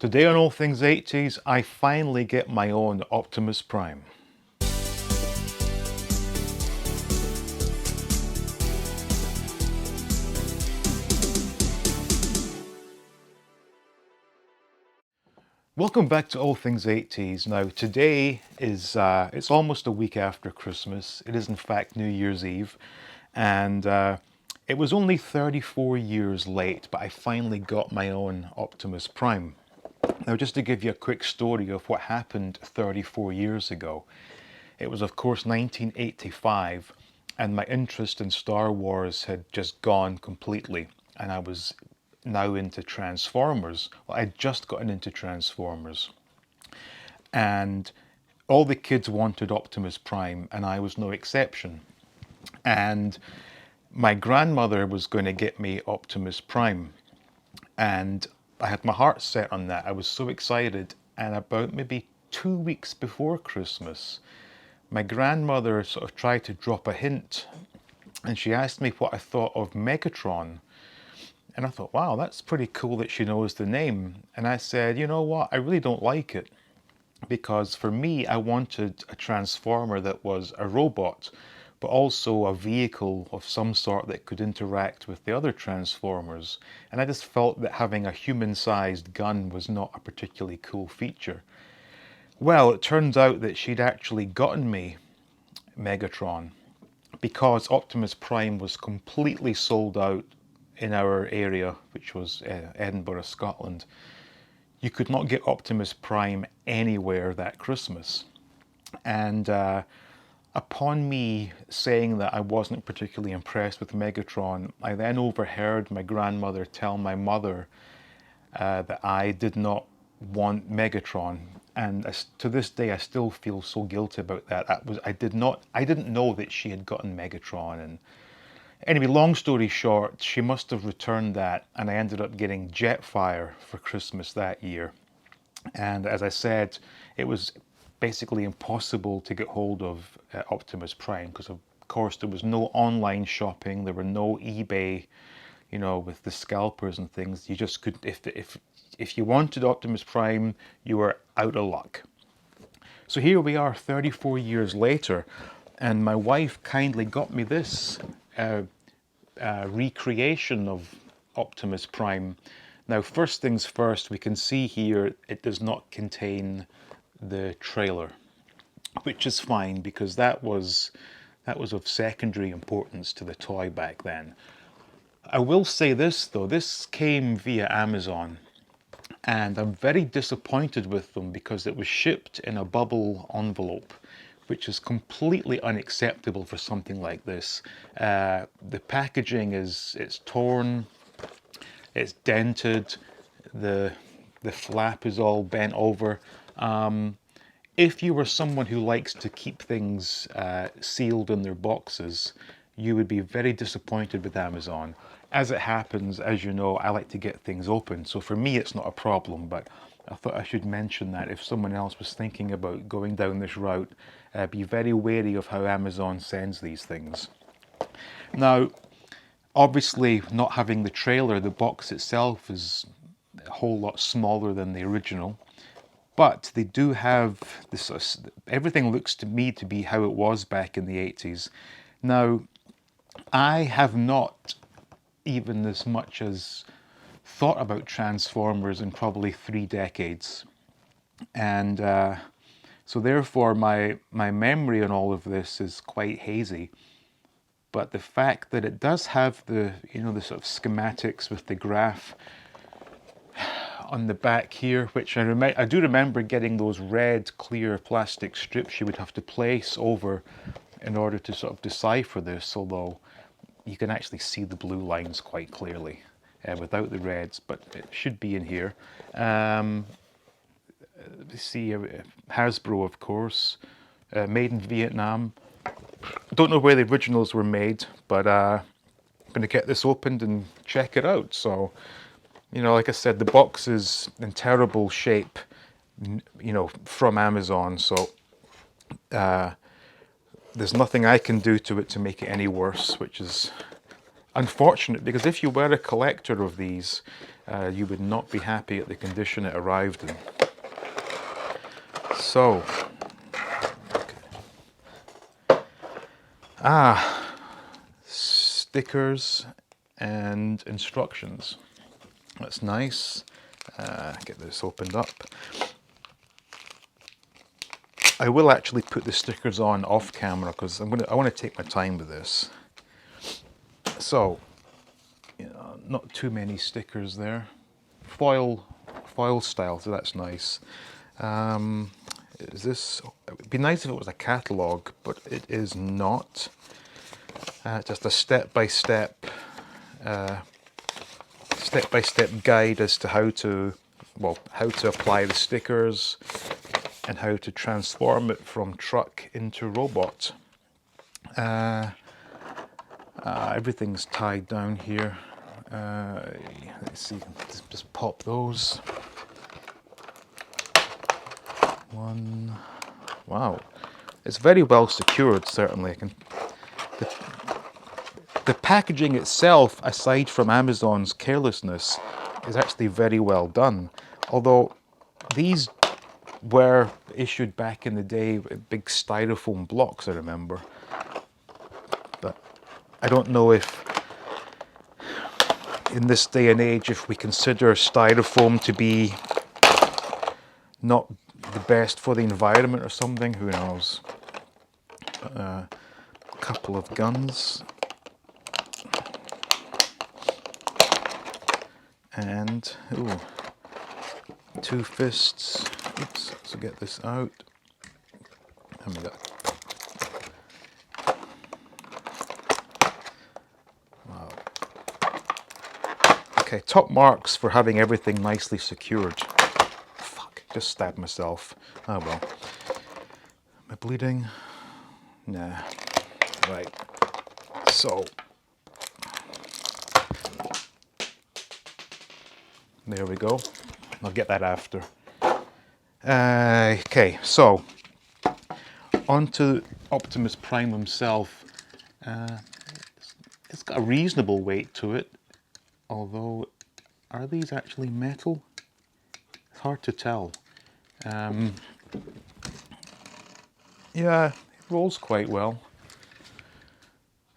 Today on All Things 80s, I finally get my own Optimus Prime. Welcome back to All Things 80s. Now today is, it's almost a week after Christmas. It is in fact New Year's Eve. And it was only 34 years late, but I finally got my own Optimus Prime. Now, just to give you a quick story of what happened 34 years ago, it was, of course, 1985, and my interest in Star Wars had just gone completely, and I was now into Transformers. Well, I'd just gotten into Transformers, and all the kids wanted Optimus Prime, and I was no exception. And my grandmother was going to get me Optimus Prime, and I had my heart set on that. I was so excited, and about maybe 2 weeks before Christmas, my grandmother sort of tried to drop a hint, and she asked me what I thought of Megatron. And I thought, wow, that's pretty cool that she knows the name. And I said, you know what, I really don't like it, because for me, I wanted a Transformer that was a robot, but also a vehicle of some sort that could interact with the other Transformers. And I just felt that having a human-sized gun was not a particularly cool feature. Well, it turns out that she'd actually gotten me Megatron because Optimus Prime was completely sold out in our area, which was Edinburgh, Scotland. You could not get Optimus Prime anywhere that Christmas. And upon me saying that I wasn't particularly impressed with Megatron, I then overheard my grandmother tell my mother that I did not want Megatron. And to this day, I still feel so guilty about that. I didn't know that she had gotten Megatron. And anyway, long story short, she must have returned that, and I ended up getting Jetfire for Christmas that year. And as I said, it was basically impossible to get hold of Optimus Prime because, of course, there was no online shopping, there were no eBay, you know, with the scalpers and things. You just couldn't. If you wanted Optimus Prime, you were out of luck. So here we are, 34 years later, and my wife kindly got me this recreation of Optimus Prime. Now, first things first, we can see here it does not contain the trailer, which is fine because that was of secondary importance to the toy back then. I will say this though, this came via Amazon, and I'm very disappointed with them because it was shipped in a bubble envelope, which is completely unacceptable for something like this. The packaging it's torn, it's dented, the flap is all bent over. If you were someone who likes to keep things sealed in their boxes, you would be very disappointed with Amazon. As it happens, as you know, I like to get things open, so for me it's not a problem, but I thought I should mention that if someone else was thinking about going down this route, be very wary of how Amazon sends these things. Now, obviously, not having the trailer, the box itself is a whole lot smaller than the original, but they do have this. Everything looks to me to be how it was back in the 80s. Now, I have not even as much as thought about Transformers in probably 3 decades, and so therefore my memory on all of this is quite hazy. But the fact that it does have the the sort of schematics with the graph on the back here, which I do remember getting those red clear plastic strips you would have to place over in order to sort of decipher this, although you can actually see the blue lines quite clearly without the reds, but it should be in here. We see Hasbro, of course, made in Vietnam. Don't know where the originals were made, but I'm going to get this opened and check it out. So, like I said, the box is in terrible shape, from Amazon. So there's nothing I can do to it to make it any worse, which is unfortunate, because if you were a collector of these, you would not be happy at the condition it arrived in. So, stickers and instructions. That's nice. Get this opened up. I will actually put the stickers on off camera because I want to take my time with this. So, not too many stickers there. Foil style, so that's nice. Is this? It would be nice if it was a catalogue, but it is not. Just a step-by-step guide as to how to apply the stickers and how to transform it from truck into robot. Everything's tied down here. Let's see, just pop those. One. Wow, it's very well secured. Certainly, the packaging itself, aside from Amazon's carelessness, is actually very well done. Although these were issued back in the day with big styrofoam blocks, I remember. But I don't know if in this day and age, if we consider styrofoam to be not the best for the environment or something, who knows. A couple of guns. And, ooh, 2 fists. Oops, so get this out. And we got, wow. Okay, top marks for having everything nicely secured. Fuck, just stabbed myself. Oh well. Am I bleeding? Nah. Right. So, there we go. I'll get that after. Okay, so on to Optimus Prime himself. It's got a reasonable weight to it, although are these actually metal? It's hard to tell. Yeah, it rolls quite well.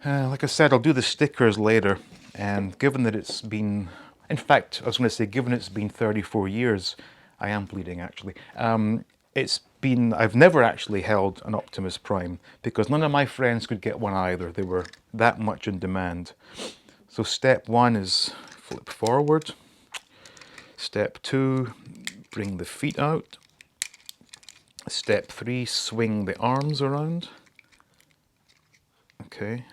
Like I said, I'll do the stickers later, and given that it's been, in fact, I was going to say, given it's been 34 years, I am bleeding actually. I've never actually held an Optimus Prime because none of my friends could get one either. They were that much in demand. So step 1 is flip forward. Step 2, bring the feet out. Step 3, swing the arms around. Okay.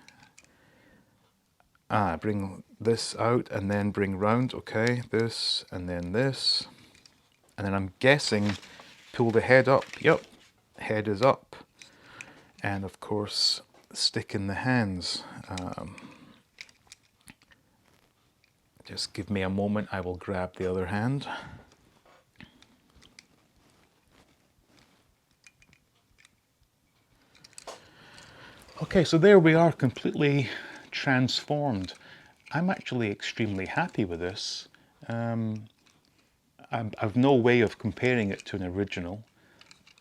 Bring this out and then bring round. Okay, this and then this. And then I'm guessing pull the head up. Yep, head is up. And of course, stick in the hands. Just give me a moment, I will grab the other hand. Okay, so there we are, completely transformed. I'm actually extremely happy with this. I've no way of comparing it to an original,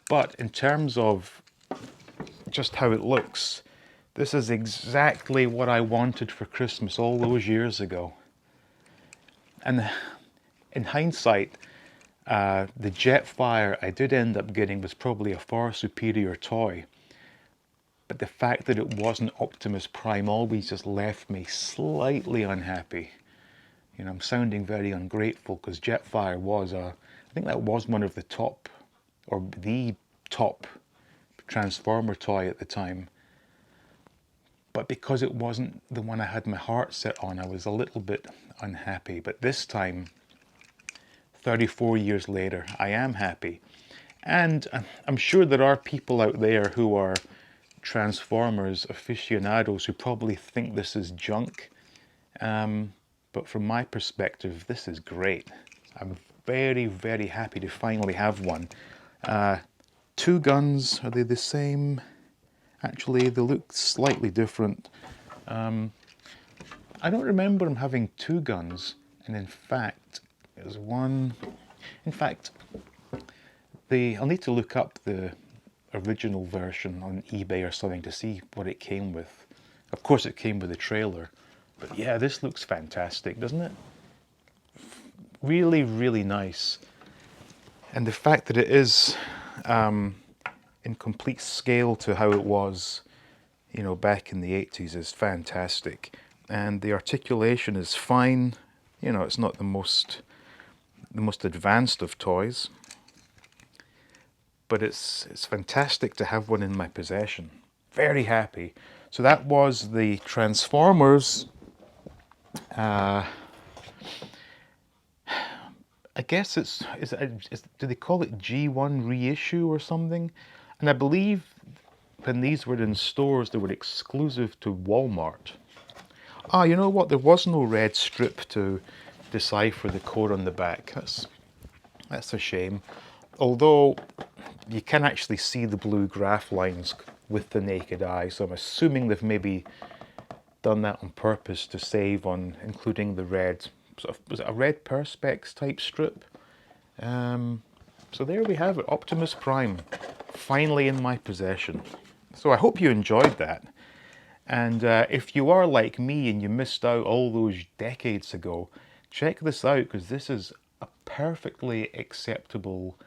but in terms of just how it looks, this is exactly what I wanted for Christmas all those years ago. And in hindsight, the Jetfire I did end up getting was probably a far superior toy. But the fact that it wasn't Optimus Prime always just left me slightly unhappy. You know, I'm sounding very ungrateful because Jetfire was I think that was one of the top, or the top Transformer toy at the time. But because it wasn't the one I had my heart set on, I was a little bit unhappy. But this time, 34 years later, I am happy. And I'm sure there are people out there who are Transformers aficionados who probably think this is junk. But from my perspective, this is great. I'm very, very happy to finally have one. 2 guns, are they the same? Actually, they look slightly different. I don't remember him having 2 guns. And in fact, there's one. In fact, I'll need to look up the original version on eBay or something to see what it came with. Of course, it came with a trailer. But yeah, this looks fantastic, doesn't it? Really, really nice. And the fact that it is in complete scale to how it was, you know, back in the 80s is fantastic. And the articulation is fine. You know, it's not the most advanced of toys, but it's fantastic to have one in my possession. Very happy. So that was the Transformers. I guess do they call it G1 reissue or something? And I believe when these were in stores, they were exclusive to Walmart. Ah, you know what? There was no red strip to decipher the code on the back. That's a shame. Although you can actually see the blue graph lines with the naked eye, so I'm assuming they've maybe done that on purpose to save on including the red, sort of, was it a red perspex type strip? So there we have it, Optimus Prime, finally in my possession. So I hope you enjoyed that. And if you are like me and you missed out all those decades ago, check this out, because this is a perfectly acceptable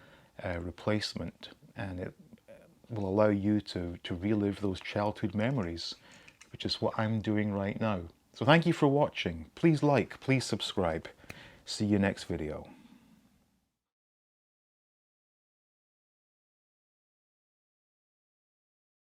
replacement, and it will allow you to relive those childhood memories, which is what I'm doing right now. So thank you for watching. Please like, please subscribe. See you next video.